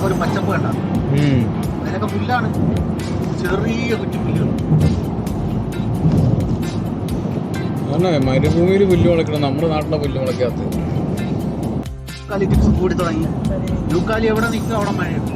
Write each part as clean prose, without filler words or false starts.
ഒരു പച്ചപ്പ് കണ്ട അതിനൊക്കെ പുല്ലാണ്, ചെറിയ കുറ്റി പുല്ലുകൾ. മരുഭൂമിയിൽ പുല്ല് മുളയ്ക്കണം, നമ്മുടെ നാട്ടിലെ പുല്ല് മുളയ്ക്കാത്ത. യൂക്കാലി ടിപ്സ് കൂടി തുടങ്ങി. യൂക്കാലി എവിടെ നിൽക്കും അവിടെ മഴയുണ്ട്.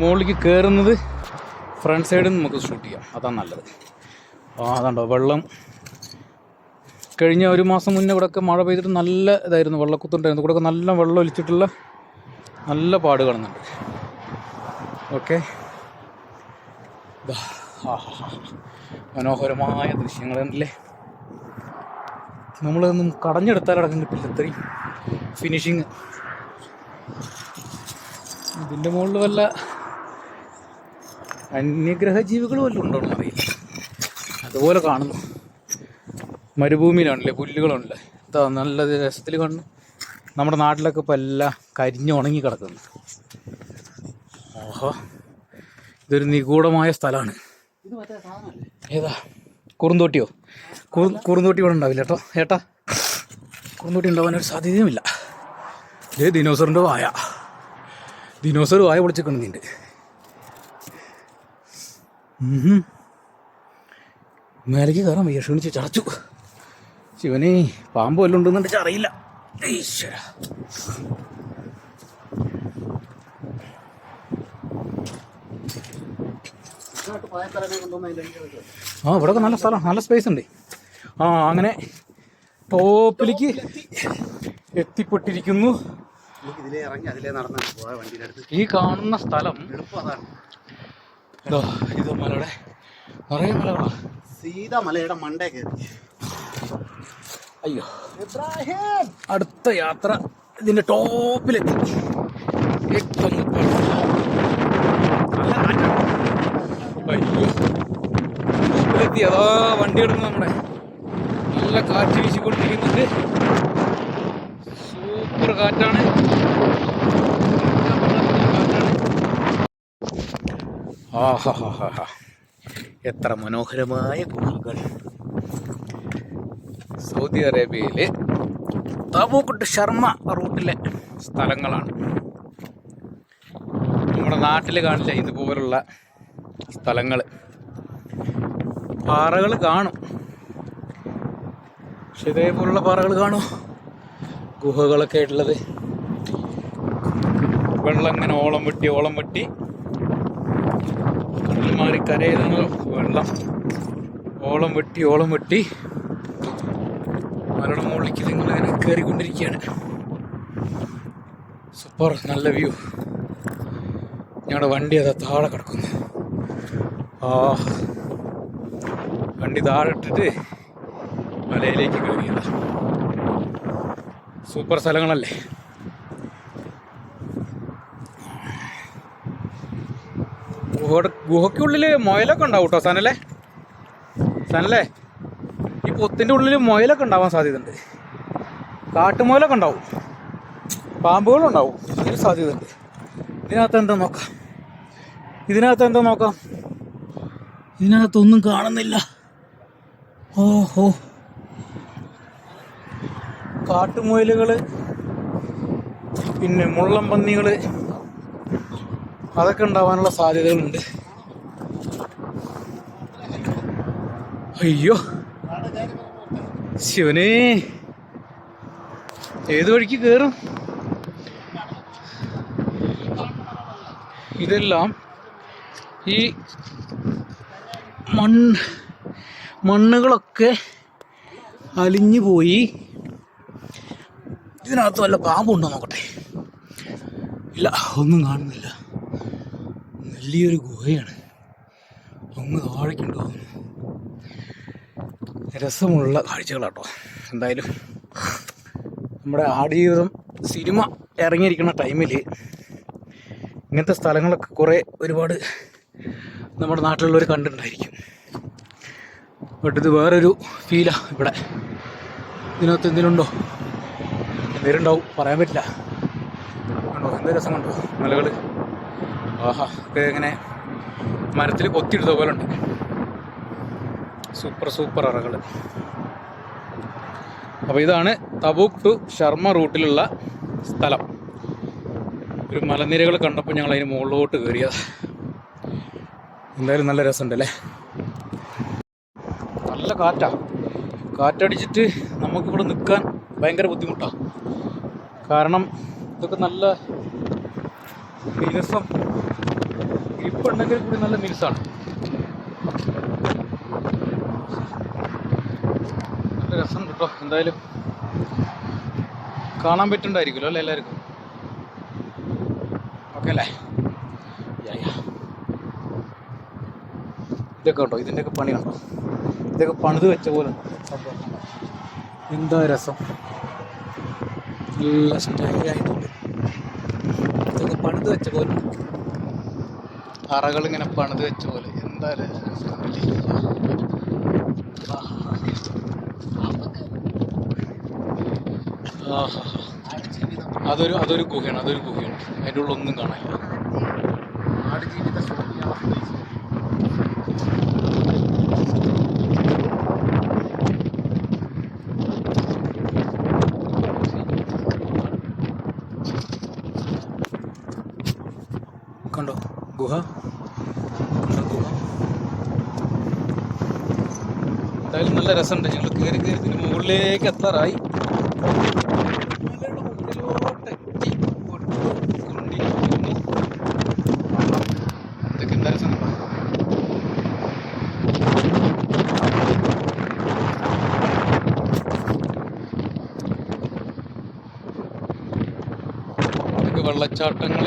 മുകളിലേക്ക് കയറുന്നത് ഫ്രണ്ട് സൈഡിൽ നിന്ന് നമുക്ക് ഷൂട്ട് ചെയ്യാം, അതാണ് നല്ലത്. അതുണ്ടോ വെള്ളം. കഴിഞ്ഞ ഒരു മാസം മുന്നേ ഇവിടെയൊക്കെ മഴ പെയ്തിട്ട് നല്ല ഇതായിരുന്നു, വെള്ളക്കുത്തുണ്ടായിരുന്നു. ഇവിടെയൊക്കെ നല്ല വെള്ളം ഒലിച്ചിട്ടുള്ള നല്ല പാട് കാണുന്നുണ്ട്. ഓക്കെ, മനോഹരമായ ദൃശ്യങ്ങളുണ്ടല്ലേ. നമ്മളൊന്നും കടഞ്ഞെടുത്താലടക്കം കിട്ടില്ല ഇത്രയും ഫിനിഷിങ്. ഇതിൻ്റെ മുകളിൽ വല്ല അന്യഗ്രഹ ജീവികൾ വല്ലതും ഉണ്ടോ എന്നറിയില്ല. അതുപോലെ കാണുന്നു. മരുഭൂമിയിലാണല്ലേ, പുല്ലുകളുണ്ടല്ലേ. ഇതാ നല്ല രസത്തിൽ കാണുന്നു. നമ്മുടെ നാട്ടിലൊക്കെ ഇപ്പം എല്ലാം കരിഞ്ഞ് ഉണങ്ങി കിടക്കുന്നു. ഓഹോ, ഇതൊരു നിഗൂഢമായ സ്ഥലമാണ്. ഏതാ കുറുന്തോട്ടിയോ? കുറുന്തോട്ടി ഇവിടെ ഉണ്ടാവില്ല കേട്ടോ ഏട്ടാ. കുറുന്തോട്ടി ഉണ്ടാവാനൊരു സാധ്യതയുമില്ല. ഇതേ ദിനോസറിൻ്റെ വായ. ദിനോസർ വായ പൊളിച്ചിട്ടുണ്ട്. മേലേക്ക് കയറാൻ വയ്യ, ക്ഷണിച്ച് ചടച്ചു. ശിവനെ, പാമ്പ് വല്ലതും ഉണ്ടെന്നുണ്ടെങ്കിൽ അറിയില്ല. ഇവിടെ നല്ല സ്ഥലം, നല്ല സ്പേസ് ഉണ്ട്. അങ്ങനെ ടോപ്പിലേക്ക് എത്തിപ്പെട്ടിരിക്കുന്നു. നമുക്ക് ഇതിലേ ഇറങ്ങി അതിലേ നടന്നു പോയ വണ്ടിയുടെ അടുത്ത്. ഈ കാണുന്ന സ്ഥലം എളുപ്പം അതാണ്. ഇത് മലയുടെ നിറയെ മലകളാ. സീതാ മലയുടെ മണ്ടേ കയറി. അയ്യോ, അടുത്ത യാത്ര ഇതിന്റെ ടോപ്പിലെത്തി. ഏറ്റവും അയ്യോ, ടോപ്പിലെത്തി. അതാ വണ്ടി എടുക്കുന്നു നമ്മുടെ. നല്ല കാറ്റ് വീശിക്കൊണ്ടിരിക്കുന്നുണ്ട്. സൂപ്പർ കാറ്റാണ്. ആഹാ, എത്ര മനോഹരമായ ഗുഹകൾ. സൗദി അറേബ്യയിലെ തബൂക്ക് ഷർമ റൂട്ടിലെ സ്ഥലങ്ങളാണ്. നമ്മുടെ നാട്ടിൽ കാണില്ല ഇതുപോലുള്ള സ്ഥലങ്ങൾ. പാറകൾ കാണും, പക്ഷെ ഇതേപോലുള്ള പാറകൾ കാണും. ഗുഹകളൊക്കെ ആയിട്ടുള്ളത്. വെള്ളം ഇങ്ങനെ ഓളം വെട്ടി കടൽ മാറി കരയിൽ നിന്ന് വെള്ളം ഓളം വെട്ടി മലയുടെ മുകളിലേക്ക് നിങ്ങളിങ്ങനെ കയറിക്കൊണ്ടിരിക്കുകയാണ്. സൂപ്പർ, നല്ല വ്യൂ. ഞങ്ങളുടെ വണ്ടി അതാ താഴെ കിടക്കുന്നു. വണ്ടി താഴെ ഇട്ടിട്ട് മലയിലേക്ക് കയറിയതാ. സൂപ്പർ സ്ഥലങ്ങളല്ലേ. ഗുഹയ്ക്കുള്ളിൽ മുയലൊക്കെ ഉണ്ടാവും കേട്ടോ സനല്ലേ. ഈ പൊത്തിൻ്റെ ഉള്ളിൽ മുയലൊക്കെ ഉണ്ടാവാൻ സാധ്യതയുണ്ട്. കാട്ടുമുയലൊക്കെ ഉണ്ടാവും, പാമ്പുകളും ഉണ്ടാവും. അതിന് സാധ്യതയുണ്ട്. ഇതിനകത്ത് എന്താ നോക്കാം. ഇതിനകത്തൊന്നും കാണുന്നില്ല. ഓഹോ, കാട്ടുമുയലുകൾ, പിന്നെ മുള്ളം പന്നികൾ, അതൊക്കെ ഉണ്ടാവാനുള്ള സാധ്യതകളുണ്ട്. അയ്യോ ശിവനേ, ഏത് വഴിക്ക് കയറും? ഇതെല്ലാം ഈ മണ്ണുകളൊക്കെ അലിഞ്ഞു പോയി. ഇതിനകത്ത് വല്ല പാമ്പുണ്ടോ നോക്കട്ടെ. ഇല്ല, ഒന്നും കാണുന്നില്ല. വലിയൊരു ഗുഹയാണ്. അങ്ങ് താഴേക്കുണ്ട് തോന്നുന്നു. രസമുള്ള കാഴ്ചകളാട്ടോ. എന്തായാലും നമ്മുടെ ആടുജീവിതം സിനിമ ഇറങ്ങിയിരിക്കുന്ന ടൈമിൽ ഇങ്ങനത്തെ സ്ഥലങ്ങളൊക്കെ ഒരുപാട് നമ്മുടെ നാട്ടിലുള്ളവർ കണ്ടിട്ടുണ്ടായിരിക്കും. ബട്ട് ഇത് വേറൊരു ഫീലാ. ഇവിടെ ഇതിനകത്ത് എന്തെങ്കിലുണ്ടോ? എന്തെങ്കിലുണ്ടാവും, പറയാൻ പറ്റില്ല. കണ്ടോ, എന്ത് രസം കണ്ടോ മലകൾ. ആഹാ, ഒക്കെ ഇങ്ങനെ മരത്തിൽ കൊത്തിയിടുന്ന പോലെ ഉണ്ട്. സൂപ്പർ അറകൾ. അപ്പോൾ ഇതാണ് തബൂക്ക് ടു ഷർമ റൂട്ടിലുള്ള സ്ഥലം. ഒരു മലനിരകൾ കണ്ടപ്പോൾ ഞങ്ങൾ അതിന് മുകളിലോട്ട് കയറിയതാണ്. എന്തായാലും നല്ല രസമുണ്ടല്ലേ. നല്ല കാറ്റടിച്ചിട്ട് നമുക്കിവിടെ നിൽക്കാൻ ഭയങ്കര ബുദ്ധിമുട്ടാണ്. കാരണം ഇതൊക്കെ നല്ല മിനുസം, ഗ്രിപ്പുണ്ടെങ്കിൽ കൂടി നല്ല മിനുസാണ്. നല്ല രസം കേട്ടോ. എന്തായാലും കാണാൻ പറ്റുന്നുണ്ടായിരിക്കുമല്ലോ അല്ലേ എല്ലാവർക്കും? ഓക്കെ അല്ലേ? ഇതൊക്കെ കേട്ടോ, ഇതിൻ്റെയൊക്കെ പണി കണ്ടോ? ഇതൊക്കെ പണിത് വെച്ച പോലെ സംഭവം. എന്താ രസം, നല്ല സ്റ്റൈലായിട്ടുണ്ട്. ഇതൊക്കെ പണിത് വെച്ച പോലെ, അറകളിങ്ങനെ പണിത് വെച്ച പോലെ. എന്താ രസം. അതൊരു ഗുഹയാണ്. അതിൻ്റെ ഉള്ളിൽ ഒന്നും കാണാനില്ല. കണ്ടോ ഗുഹ. എന്തായാലും നല്ല രസമുണ്ട്. ഞങ്ങൾ കയറി ഇതിന് മുകളിലേക്ക് എത്താറായി. ഇതൊക്കെ എന്താ രസം. വെള്ളച്ചാട്ടങ്ങൾ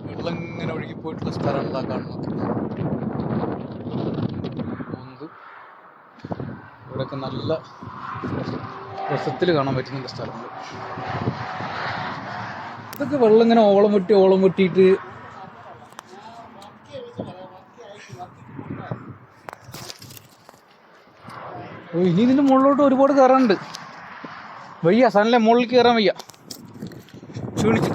വെള്ളം ഇങ്ങനെ ഒഴുകിപ്പോയിട്ടുള്ള സ്ഥലങ്ങളാണ് കാണുന്നത്. ഇവിടെയൊക്കെ നല്ല രസത്തിൽ കാണാൻ പറ്റുന്നുണ്ട് സ്ഥലങ്ങൾ. ഇതൊക്കെ വെള്ളം ഇങ്ങനെ ഓളം വെട്ടിയിട്ട് ഇനി ഇതിൻ്റെ മുകളിലോട്ട് ഒരുപാട് കയറാനുണ്ട്. വയ്യ സനലെ മുകളിൽ കയറാൻ വയ്യ, ക്ഷീണിച്ചു.